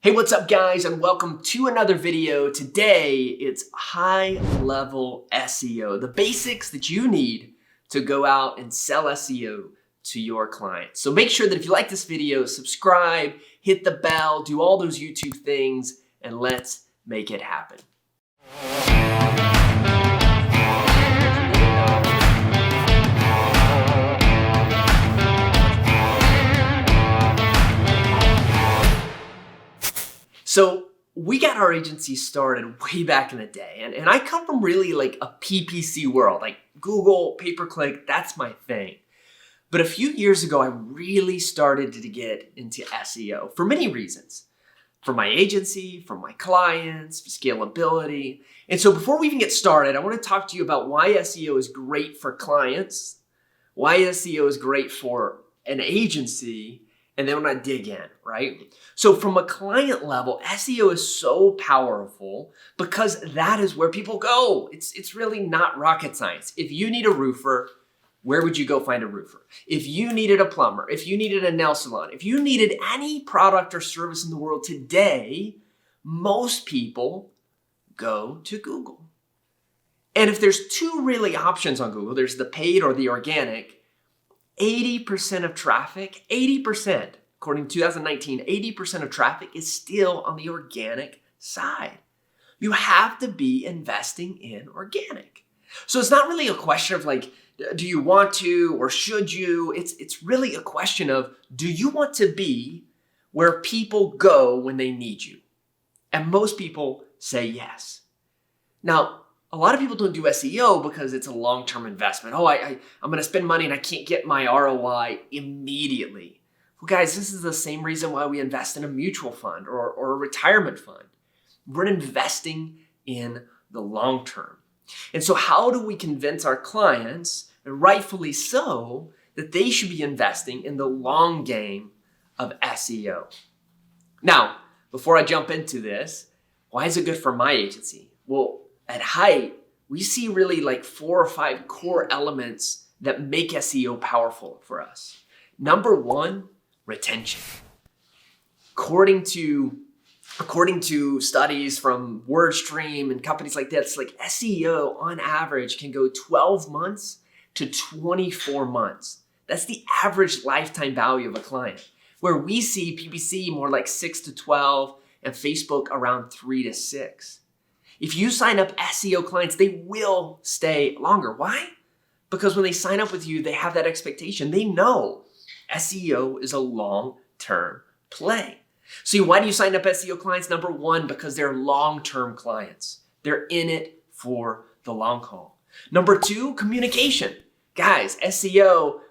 Hey, what's up guys, and welcome to another video. Today, it's high-level SEO, the basics that you need to go out and sell SEO to your clients. So make sure that if you like this video, subscribe, hit the bell, do all those YouTube things, and let's make it happen. So we got our agency started way back in the day, and I come from really like a PPC world, like Google, pay-per-click, that's my thing. But a few years ago, I really started to get into SEO for many reasons. For my agency, for my clients, for scalability. And so before we even get started, I want to talk to you about why SEO is great for clients, why SEO is great for an agency, and then when I dig in, right? So from a client level, SEO is so powerful because that is where people go. It's really not rocket science. If you need a roofer, where would you go find a roofer? If you needed a plumber, if you needed a nail salon, if you needed any product or service in the world today, most people go to Google. And if there's two really options on Google, there's the paid or the organic. 80% of traffic, 80%, according to 2019, 80% of traffic is still on the organic side. You have to be investing in organic. So it's not really a question of like, do you want to or should you? It's really a question of, do you want to be where people go when they need you? And most people say yes. Now, a lot of people don't do SEO because it's a long-term investment. Oh, I'm going to spend money and I can't get my ROI immediately. Well, guys, this is the same reason why we invest in a mutual fund or a retirement fund. We're investing in the long term. And so how do we convince our clients, and rightfully so, that they should be investing in the long game of SEO? Now, before I jump into this, why is it good for my agency? Well, at Hite, we see really like 4 or 5 core elements that make SEO powerful for us. Number one, retention. According to studies from WordStream and companies like this, like SEO on average can go 12 months to 24 months. That's the average lifetime value of a client, where we see PPC more like 6 to 12 and Facebook around 3 to 6. If you sign up SEO clients, they will stay longer. Why? Because when they sign up with you, they have that expectation. They know SEO is a long-term play. So why do you sign up SEO clients? Number one, because they're long-term clients. They're in it for the long haul. Number two, communication. Guys, SEO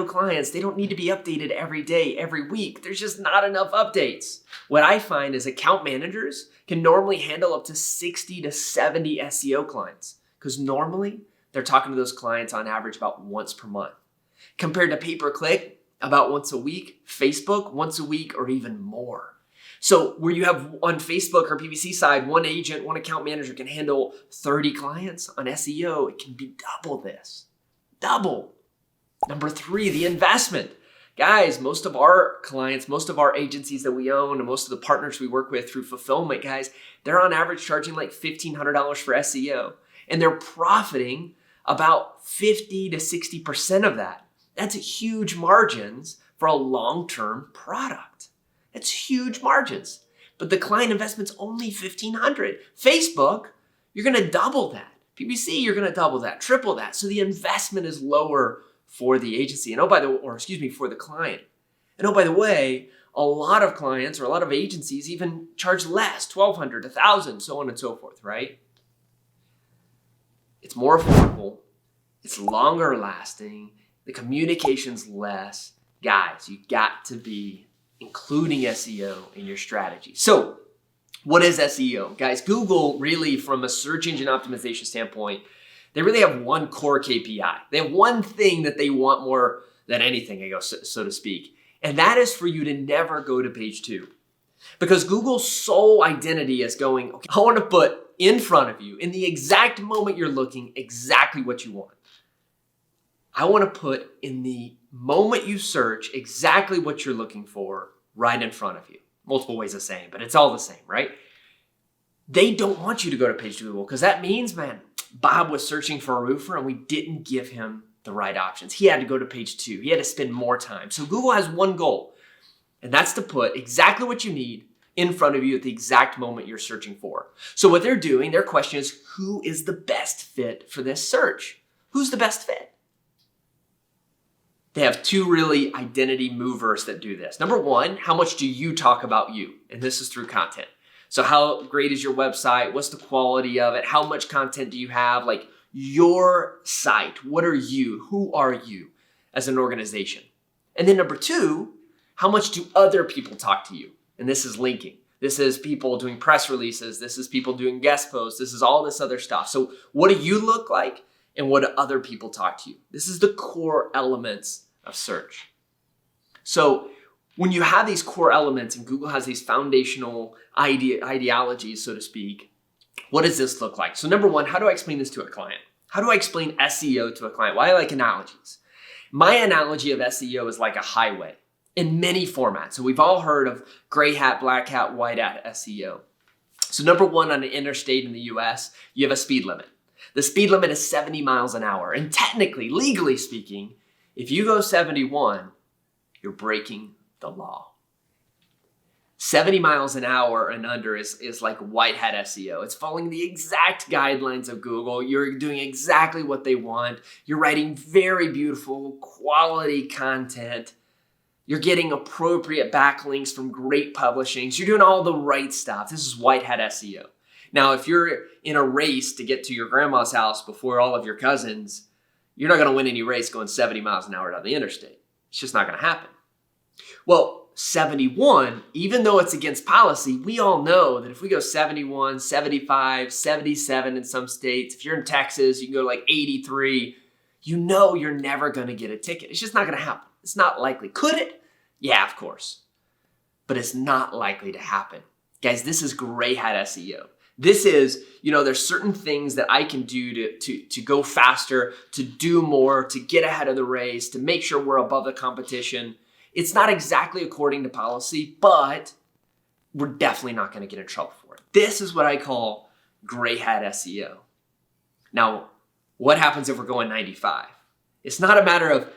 clients, they don't need to be updated every day, every week. There's just not enough updates. What I find is account managers can normally handle up to 60 to 70 SEO clients because normally they're talking to those clients on average about once per month. Compared to pay-per-click, about once a week, Facebook, once a week or even more. So where you have on Facebook or PPC side, one agent, one account manager can handle 30 clients on SEO. It can be double this, double. Number three, the investment. Guys, most of our clients, most of our agencies that we own, and most of the partners we work with through fulfillment, guys, they're on average charging like $1,500 for SEO. And they're profiting about 50 to 60% of that. That's huge margins for a long-term product. That's huge margins. But the client investment's only $1,500. Facebook, you're going to double that. PPC, you're going to double that, triple that. So the investment is lower for the agency, and for the client. And oh, by the way, a lot of clients or a lot of agencies even charge less, $1,200, $1,000, so on and so forth, right? It's more affordable, it's longer lasting, the communication's less. Guys, you got to be including SEO in your strategy. So what is SEO? Guys, Google really, from a search engine optimization standpoint, they really have one core KPI. They have one thing that they want more than anything, so to speak. And that is for you to never go to page 2. Because Google's sole identity is going, okay, I want to put in front of you, in the exact moment you're looking, exactly what you want. I want to put in the moment you search exactly what you're looking for right in front of you. multiple ways of saying, but it's all the same, right? They don't want you to go to page 2 of Google because that means, man, Bob was searching for a roofer and we didn't give him the right options. He had to go to page 2. He had to spend more time. So Google has one goal, and that's to put exactly what you need in front of you at the exact moment you're searching for. So what they're doing, their question is, who is the best fit for this search? Who's the best fit? They have 2 really identity movers that do this. Number 1, how much do you talk about you? And this is through content. So how great is your website? What's the quality of it? How much content do you have? Like your site, what are you? Who are you as an organization? And then number 2, how much do other people talk to you? And this is linking. This is people doing press releases. This is people doing guest posts. This is all this other stuff. So what do you look like and what do other people talk to you? This is the core elements of search. So when you have these core elements and Google has these foundational ideologies, so to speak, what does this look like? So number 1, how do I explain this to a client? How do I explain SEO to a client? Why I like analogies. My analogy of SEO is like a highway in many formats. So we've all heard of gray hat, black hat, white hat SEO. So number 1, on an interstate in the US, you have a speed limit. The speed limit is 70 miles an hour. And technically, legally speaking, if you go 71, you're breaking the law. 70 miles an hour and under is like white hat SEO. It's following the exact guidelines of Google. You're doing exactly what they want. You're writing very beautiful quality content. You're getting appropriate backlinks from great publishings. You're doing all the right stuff. This is white hat SEO. Now, if you're in a race to get to your grandma's house before all of your cousins, you're not going to win any race going 70 miles an hour down the interstate. It's just not going to happen. Well, 71, even though it's against policy, we all know that if we go 71, 75, 77 in some states, if you're in Texas, you can go to like 83, you know you're never going to get a ticket. It's just not going to happen. It's not likely. Could it? Yeah, of course. But it's not likely to happen. Guys, this is gray hat SEO. This is, there's certain things that I can do to go faster, to do more, to get ahead of the race, to make sure we're above the competition. It's not exactly according to policy, but we're definitely not going to get in trouble for it. This is what I call gray hat SEO. Now, what happens if we're going 95? It's not a matter of,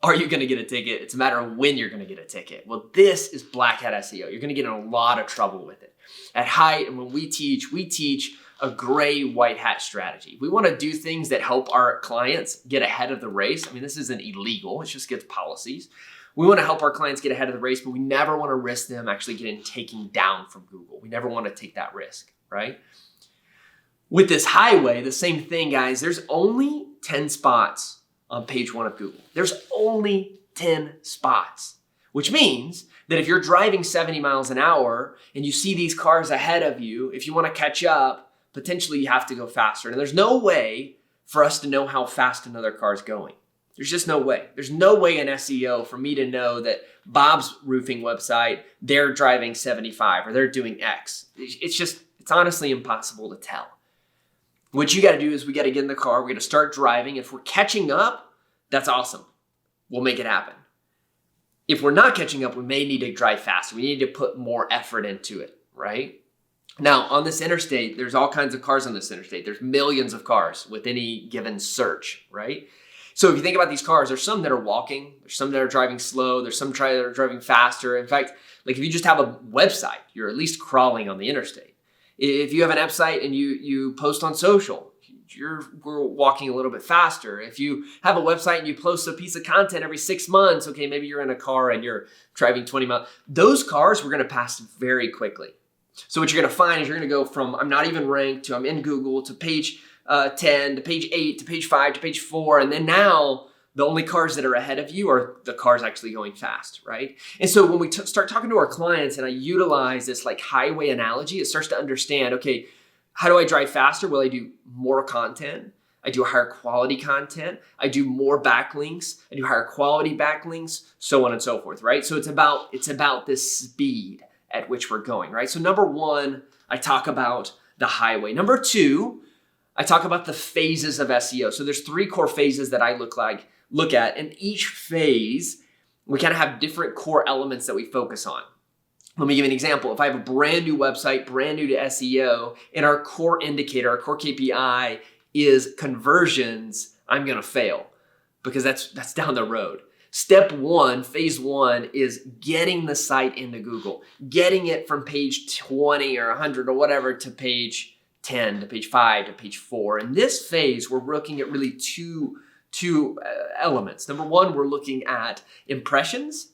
are you going to get a ticket? It's a matter of when you're going to get a ticket. Well, this is black hat SEO. You're going to get in a lot of trouble with it. At Hite, and when we teach a gray white hat strategy. We want to do things that help our clients get ahead of the race. I mean, this isn't illegal. It's just against policies. We want to help our clients get ahead of the race, but we never want to risk them actually getting taken down from Google. We never want to take that risk, right? With this highway, the same thing, guys. There's only 10 spots on page 1 of Google. There's only 10 spots, which means that if you're driving 70 miles an hour and you see these cars ahead of you, if you want to catch up, potentially you have to go faster. And there's no way for us to know how fast another car is going. There's just no way. There's no way in SEO for me to know that Bob's roofing website, they're driving 75 or they're doing X. It's honestly impossible to tell. What you got to do is we got to get in the car. We got to start driving. If we're catching up, that's awesome. We'll make it happen. If we're not catching up, we may need to drive faster. We need to put more effort into it, right? Now, on this interstate, there's all kinds of cars on this interstate. There's millions of cars with any given search, right? So if you think about these cars, there's some that are walking, there's some that are driving slow, there's some that are driving faster. In fact, like if you just have a website, you're at least crawling on the interstate. If you have an website and you post on social, we're walking a little bit faster. If you have a website and you post a piece of content every 6 months, okay, maybe you're in a car and you're driving 20 miles. Those cars we're going to pass very quickly. So what you're going to find is you're going to go from I'm not even ranked to I'm in Google to page 10 to page 8 to page 5 to page 4. And then now the only cars that are ahead of you are the cars actually going fast, right? And so when we start talking to our clients and I utilize this like highway analogy, it starts to understand, okay, how do I drive faster? Well, I do more content. I do higher quality content. I do more backlinks. I do higher quality backlinks, so on and so forth, right? So it's about this speed at which we're going, right? So number 1, I talk about the highway. Number 2, I talk about the phases of SEO. So there's 3 core phases that I look at, and each phase, we kind of have different core elements that we focus on. Let me give you an example. If I have a brand new website, brand new to SEO, and our core indicator, our core KPI is conversions, I'm gonna fail because that's down the road. Step one, phase one, is getting the site into Google, getting it from page 20 or 100 or whatever to page 10, to page 5, to page 4. In this phase, we're looking at really two elements. Number one, we're looking at impressions.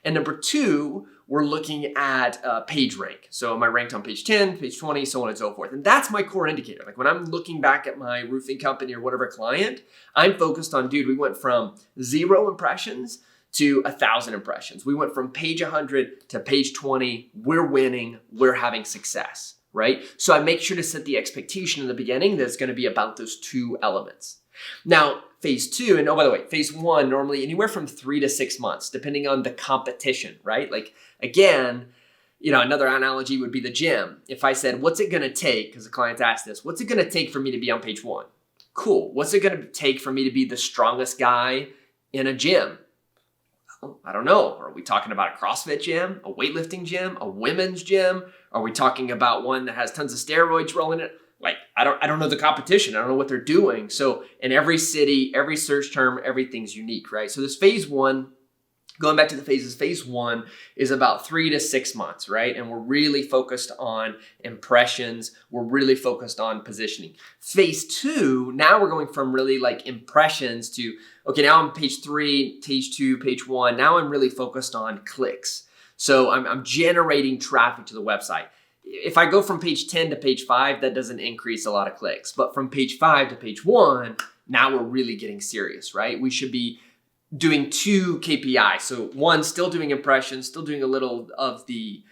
And number two, we're looking at page rank. So am I ranked on page 10, page 20, so on and so forth. And that's my core indicator. Like when I'm looking back at my roofing company or whatever client, I'm focused on, dude, we went from 0 impressions to 1,000 impressions. We went from page 100 to page 20. We're winning. We're having success, right? So I make sure to set the expectation in the beginning that it's going to be about those two elements. Now, phase two, and oh, by the way, phase one, normally anywhere from 3 to 6 months, depending on the competition, right? Like, again, another analogy would be the gym. If I said, what's it going to take, because the clients asked this, what's it going to take for me to be on page 1? Cool. What's it going to take for me to be the strongest guy in a gym? Well, I don't know. Are we talking about a CrossFit gym, a weightlifting gym, a women's gym? Are we talking about one that has tons of steroids rolling it? Like, I don't know the competition. I don't know what they're doing. So in every city, every search term, everything's unique, right? So this phase one, going back to the phases, phase one is about 3 to 6 months, right? And we're really focused on impressions. We're really focused on positioning. Phase two, now we're going from really like impressions to, okay, now I'm page 3, page 2, page 1. Now I'm really focused on clicks. So I'm generating traffic to the website. If I go from page 10 to page 5, that doesn't increase a lot of clicks. But from page 5 to page 1, now we're really getting serious, right? We should be doing 2 KPIs. So one, still doing impressions, still doing a little of the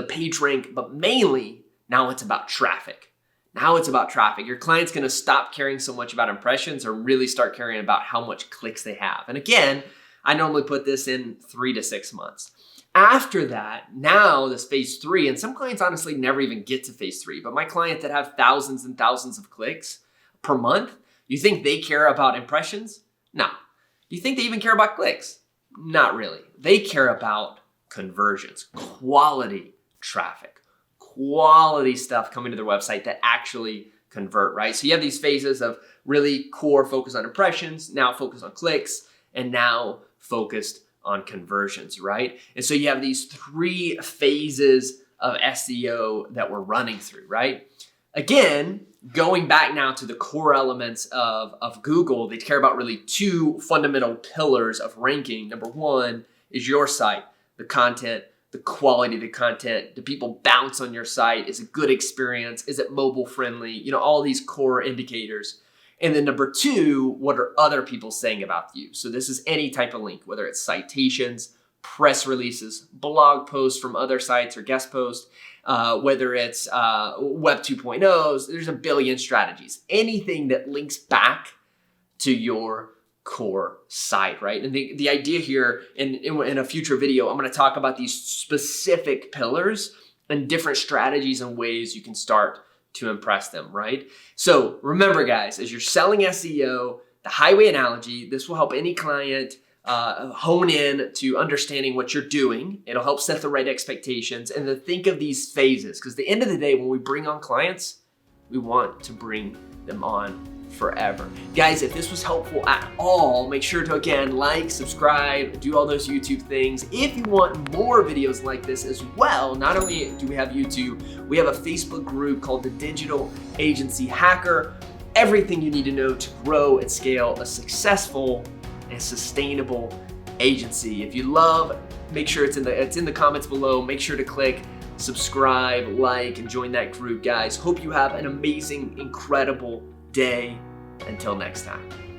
page rank, but mainly now it's about traffic. Now it's about traffic. Your client's going to stop caring so much about impressions or really start caring about how much clicks they have. And again, I normally put this in 3 to 6 months. After that, now this phase 3, and some clients honestly never even get to phase 3, but my clients that have thousands and thousands of clicks per month, you think they care about impressions? No. Do you think they even care about clicks? Not really. They care about conversions, quality traffic, quality stuff coming to their website that actually convert, right? So you have these phases of really core focus on impressions, now focus on clicks, and now focused on conversions, right? And so you have these 3 phases of SEO that we're running through, right? Again, going back now to the core elements of Google, they care about really 2 fundamental pillars of ranking. Number 1 is your site, the content, the quality of the content. Do people bounce on your site? Is it good experience? Is it mobile friendly? All these core indicators. And then number 2, what are other people saying about you? So this is any type of link, whether it's citations, press releases, blog posts from other sites or guest posts, whether it's Web 2.0s, there's a billion strategies. Anything that links back to your core site, right? And the idea here, in a future video, I'm going to talk about these specific pillars and different strategies and ways you can start to impress them, right? So remember, guys, as you're selling SEO, the highway analogy, this will help any client hone in to understanding what you're doing. It'll help set the right expectations and then think of these phases, because at the end of the day, when we bring on clients, we want to bring them on forever. Guys, if this was helpful at all, make sure to, again, like, subscribe, do all those YouTube things. If you want more videos like this as well, not only do we have YouTube, we have a Facebook group called the Digital Agency Hacker. Everything you need to know to grow and scale a successful and sustainable agency. If you love, make sure it's in the comments below. Make sure to click subscribe, like, and join that group, guys. Hope you have an amazing, incredible day. Until next time.